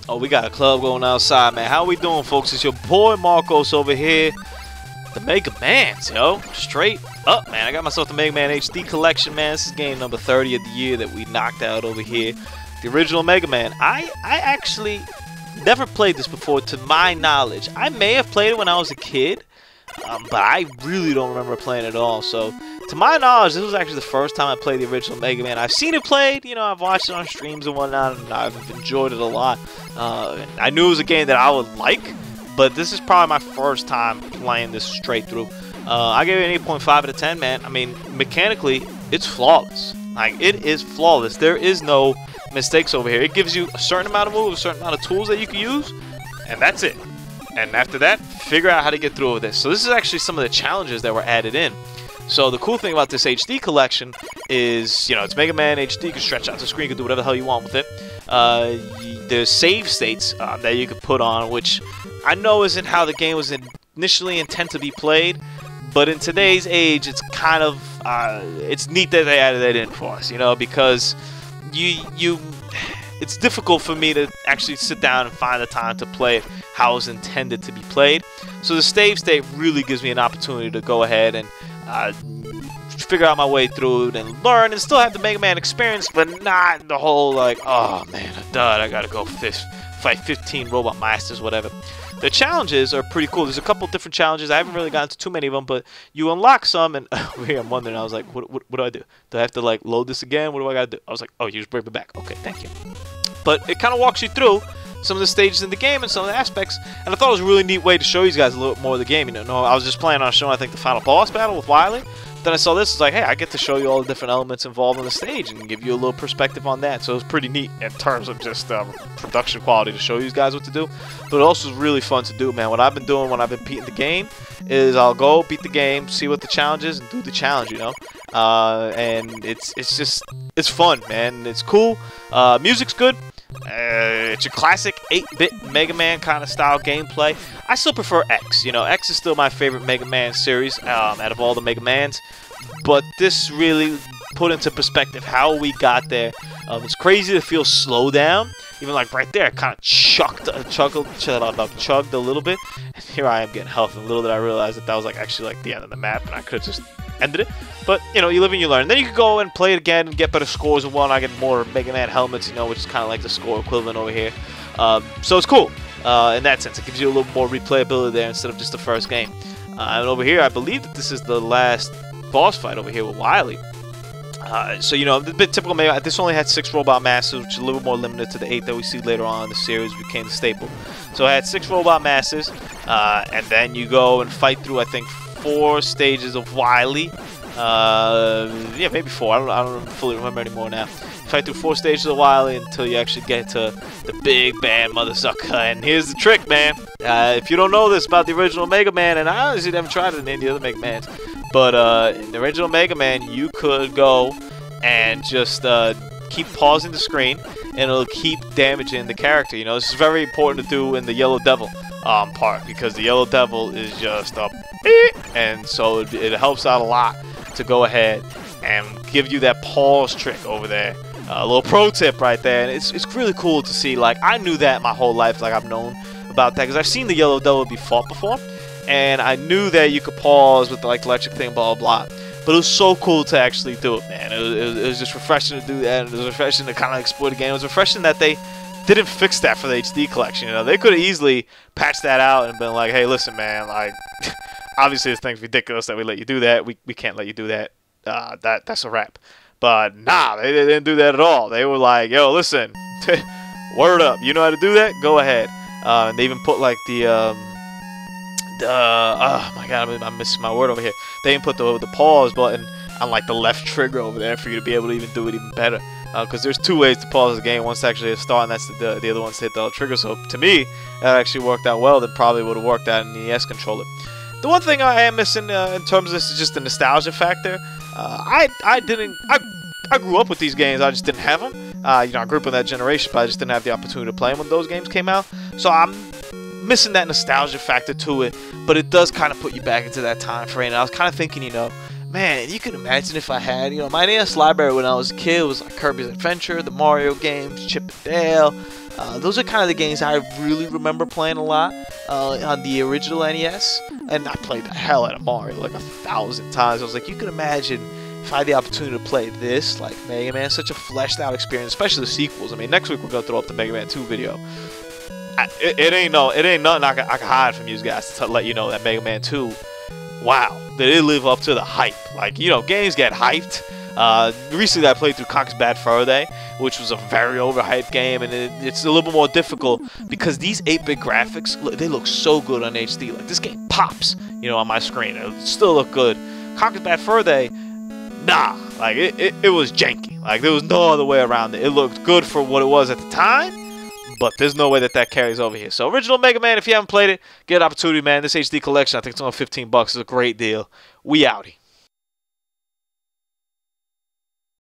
Oh, we got a club going outside, man. How we doing, folks? It's your boy Marcos over here. The Mega Mans, yo. Straight up, man. I got myself the Mega Man HD collection, man. This is game number 30 of the year that we knocked out over here. The original Mega Man. I actually never played this before, to my knowledge. I may have played it when I was a kid, but I really don't remember playing it at all. So, to my knowledge, this was actually the first time I played the original Mega Man. I've seen it played, you know, I've watched it on streams and whatnot, and I've enjoyed it a lot. I knew it was a game that I would like, but this is probably my first time playing this straight through. I gave it an 8.5 out of 10, man. I mean, mechanically, it's flawless. Like, it is flawless. There is no mistakes over here. It gives you a certain amount of moves, a certain amount of tools that you can use, and that's it. And after that, figure out how to get through with this. So this is actually some of the challenges that were added in. So the cool thing about this HD collection is, you know, it's Mega Man HD. You can stretch out the screen, you can do whatever the hell you want with it. There's save states that you can put on, which I know isn't how the game was initially intended to be played, but in today's age, it's kind of, it's neat that they added that in for us, you know, because it's difficult for me to actually sit down and find the time to play it how it was intended to be played. So the save state really gives me an opportunity to go ahead and figure out my way through it and learn and still have the Mega Man experience, but not the whole like, oh man, I'm done, I gotta go fight 15 robot masters, whatever. The challenges are pretty cool. There's a couple different challenges. I haven't really gotten to too many of them, but you unlock some, and over here I'm wondering, I was like, what do I do? Do I have to like load this again? What do I gotta do? I was like, oh, you just bring me back. Okay, thank you. But it kind of walks you through some of the stages in the game and some of the aspects, and I thought it was a really neat way to show you guys a little bit more of the game. You know, I was just playing on showing, I think, the final boss battle with Wily. Then I saw this, it's like, hey, I get to show you all the different elements involved in the stage and give you a little perspective on that. So it was pretty neat in terms of just production quality to show you guys what to do. But it also was really fun to do, man. What I've been doing when I've been beating the game is I'll go beat the game, see what the challenge is, and do the challenge, you know. And it's fun, man. It's cool. Music's good. It's your classic 8-bit Mega Man kind of style gameplay. I still prefer X. You know, X is still my favorite Mega Man series out of all the Mega Mans. But this really put into perspective how we got there. It's crazy to feel slow down. Even like right there, kind of chugged a little bit. And here I am getting health. And little did I realize that was like actually like the end of the map, and I could have just ended it. But, you know, you live and you learn. And then you can go and play it again and get better scores and whatnot. Get more Mega Man helmets, you know, which is kind of like the score equivalent over here. So it's cool in that sense. It gives you a little more replayability there instead of just the first game. And over here, I believe that this is the last boss fight over here with Wily. So, you know, a bit typical Mega Man. This only had 6 robot masters, which is a little more limited to the 8 that we see later on in the series, became the staple. So I had 6 robot masters, and then you go and fight through, I think, 4 stages of Wily. Yeah, maybe 4. I don't fully remember anymore now. Fight through 4 stages of Wily until you actually get to the big bad mother sucker. And here's the trick, man. If you don't know this about the original Mega Man, and I honestly never tried it in any of the other Mega Mans, but in the original Mega Man, you could go and just keep pausing the screen, and it'll keep damaging the character. You know, this is very important to do in the Yellow Devil part, because the Yellow Devil is just a beep, and so it helps out a lot to go ahead and give you that pause trick over there. A little pro tip right there, and it's really cool to see. Like, I knew that my whole life, like, I've known about that, because I've seen the Yellow Devil be fought before, and I knew that you could pause with the, like, electric thing, blah, blah, blah. But it was so cool to actually do it, man. It was just refreshing to do that, and it was refreshing to kind of explore the game. It was refreshing that they didn't fix that for the HD collection. You know, they could have easily patched that out and been like, hey, listen, man, like, obviously this thing's ridiculous that we let you do that. We can't let you do that. That's a wrap. But nah, they didn't do that at all. They were like, yo, listen, word up. You know how to do that? Go ahead. And they even put like oh my god, I'm missing my word over here. They even put the pause button on like the left trigger over there for you to be able to even do it even better. Because there's 2 ways to pause the game. One's to actually hit start, and that's the other one's to hit the trigger. So to me, that actually worked out well. That probably would have worked out in the NES controller. The one thing I am missing in terms of this is just the nostalgia factor. I grew up with these games. I just didn't have them. You know, I grew up in that generation, but I just didn't have the opportunity to play them when those games came out. So I'm missing that nostalgia factor to it. But it does kind of put you back into that time frame. And I was kind of thinking, you know, man, you can imagine if I had, you know, my NES library when I was a kid was like Kirby's Adventure, the Mario games, Chip and Dale, Those are kind of the games I really remember playing a lot on the original NES. And I played the hell out of Mario like 1,000 times. I was like, you can imagine if I had the opportunity to play this, like Mega Man, such a fleshed out experience, especially the sequels. I mean, next week we're gonna throw up the Mega Man 2 video. It ain't nothing I can hide from you guys to let you know that Mega Man 2, wow, did it live up to the hype? Like, you know, games get hyped. Recently I played through Conker's Bad Fur Day, which was a very overhyped game, and it's a little bit more difficult because these 8-bit graphics, they look so good on HD. Like, this game pops, you know, on my screen. It still look good. Conker's Bad Fur Day, nah, like it was janky. Like, there was no other way around it. It looked good for what it was at the time, but there's no way that carries over here. So original Mega Man, if you haven't played it, get an opportunity, man. This HD collection, I think it's only $15 bucks. It's a great deal. We outie.